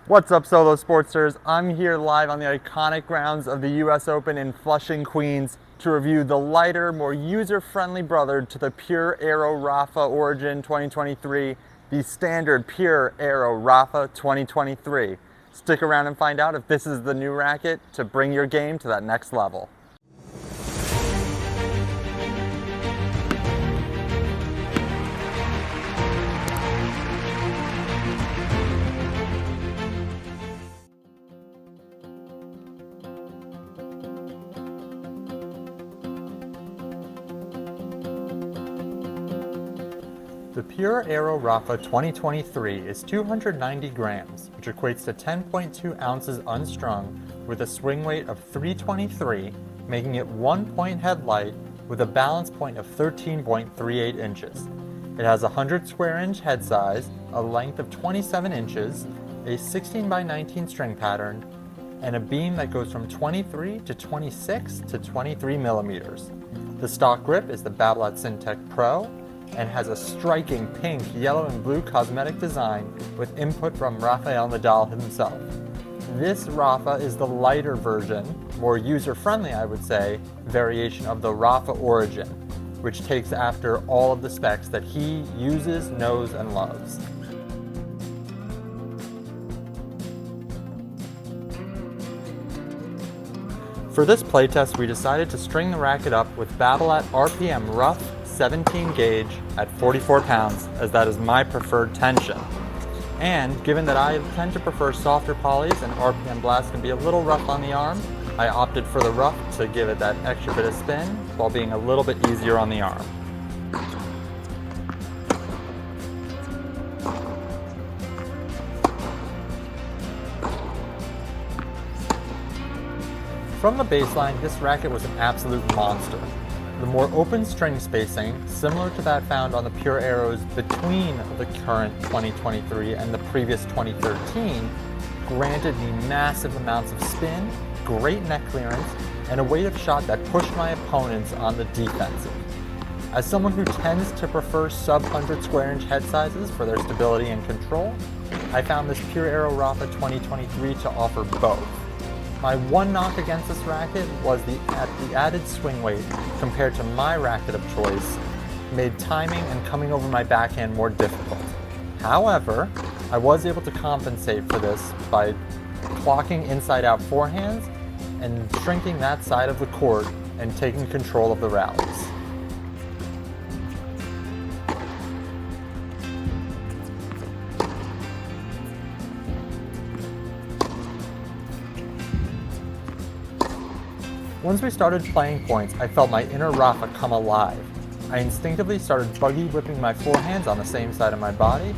What's up, Solow Sportsters? I'm here live on the iconic grounds of the US Open in Flushing, Queens to review the lighter, more user-friendly brother to the Pure Aero Rafa Origin 2023, the standard Pure Aero Rafa 2023. Stick around and find out if this is the new racket to bring your game to that next level. The Pure Aero Rafa 2023 is 290 grams, which equates to 10.2 ounces unstrung with a swing weight of 323, making it 1-point headlight with a balance point of 13.38 inches. It has a 100 square inch head size, a length of 27 inches, a 16 by 19 string pattern, and a beam that goes from 23 to 26 to 23 millimeters. The stock grip is the Babolat Syntech Pro, and has a striking pink, yellow, and blue cosmetic design with input from Rafael Nadal himself. This Rafa is the lighter version, more user-friendly I would say, variation of the Rafa Origin, which takes after all of the specs that he uses, knows, and loves. For this playtest, we decided to string the racket up with Babolat RPM Rough 17 gauge at 44 pounds, as that is my preferred tension. And given that I tend to prefer softer polys and RPM blast can be a little rough on the arm, I opted for the rough to give it that extra bit of spin while being a little bit easier on the arm. From the baseline, this racket was an absolute monster. The more open string spacing, similar to that found on the Pure Aeros between the current 2023 and the previous 2013, granted me massive amounts of spin, great neck clearance, and a weight of shot that pushed my opponents on the defensive. As someone who tends to prefer sub-100 square inch head sizes for their stability and control, I found this Pure Aero Rafa 2023 to offer both. My one knock against this racket was the added swing weight compared to my racket of choice made timing and coming over my backhand more difficult. However, I was able to compensate for this by clocking inside-out forehands and shrinking that side of the court and taking control of the rallies. Once we started playing points, I felt my inner Rafa come alive. I instinctively started buggy whipping my forehands on the same side of my body,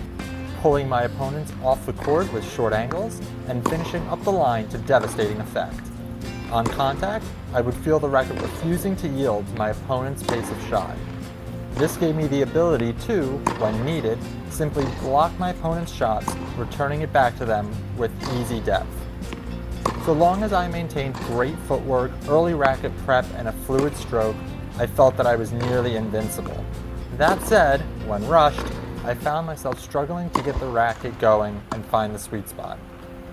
pulling my opponents off the court with short angles, and finishing up the line to devastating effect. On contact, I would feel the racket refusing to yield to my opponent's pace of shot. This gave me the ability to, when needed, simply block my opponent's shots, returning it back to them with easy depth. So long as I maintained great footwork, early racket prep, and a fluid stroke, I felt that I was nearly invincible. That said, when rushed, I found myself struggling to get the racket going and find the sweet spot.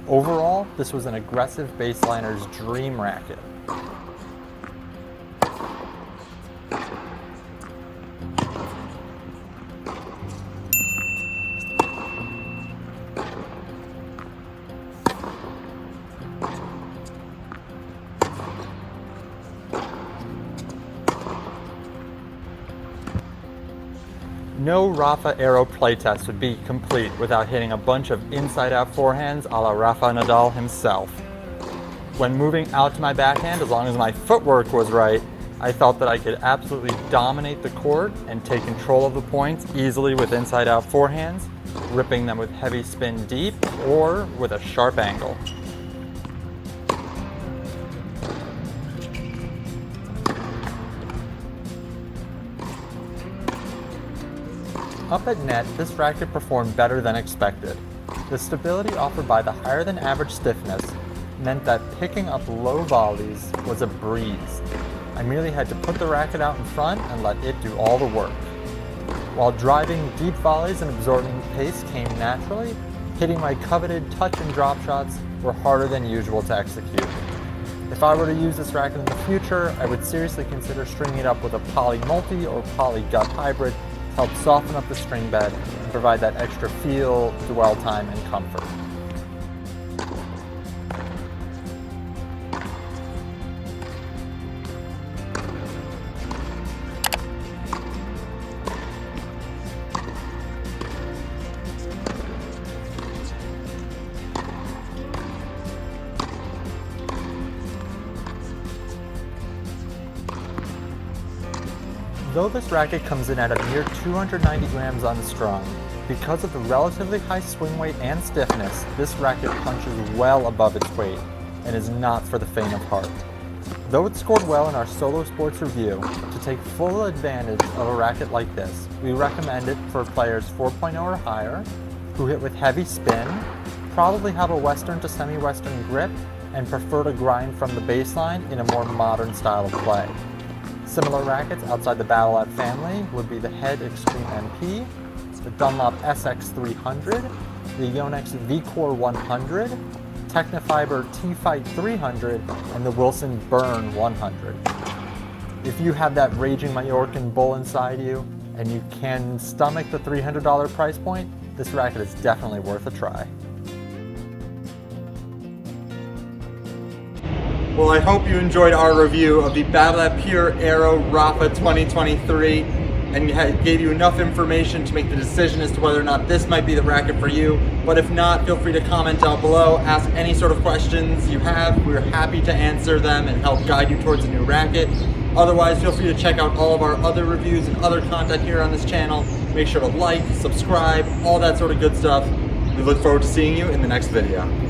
Overall, this was an aggressive baseliner's dream racket. No Rafa Aero playtest would be complete without hitting a bunch of inside-out forehands a la Rafa Nadal himself. When moving out to my backhand, as long as my footwork was right, I felt that I could absolutely dominate the court and take control of the points easily with inside-out forehands, ripping them with heavy spin deep or with a sharp angle. Up at net, this racket performed better than expected. The stability offered by the higher than average stiffness meant that picking up low volleys was a breeze. I merely had to put the racket out in front and let it do all the work. While driving deep volleys and absorbing pace came naturally, hitting my coveted touch and drop shots were harder than usual to execute. If I were to use this racket in the future, I would seriously consider stringing it up with a poly multi or poly gut hybrid to help soften up the string bed and provide that extra feel, dwell time, and comfort. Though this racket comes in at a mere 290 grams unstrung, because of the relatively high swing weight and stiffness, this racket punches well above its weight and is not for the faint of heart. Though it scored well in our Solow Sports review, to take full advantage of a racket like this, we recommend it for players 4.0 or higher, who hit with heavy spin, probably have a western to semi-western grip, and prefer to grind from the baseline in a more modern style of play. Similar rackets outside the Babolat family would be the Head Extreme MP, the Dunlop SX300, the Yonex V-Core 100, Technifiber T-Fight 300, and the Wilson Burn 100. If you have that raging Majorcan bull inside you, and you can stomach the $300 price point, this racket is definitely worth a try. Well, I hope you enjoyed our review of the Babolat Pure Aero Rafa 2023 and gave you enough information to make the decision as to whether or not this might be the racket for you. But if not, feel free to comment down below, ask any sort of questions you have. We're happy to answer them and help guide you towards a new racket. Otherwise, feel free to check out all of our other reviews and other content here on this channel. Make sure to like, subscribe, all that sort of good stuff. We look forward to seeing you in the next video.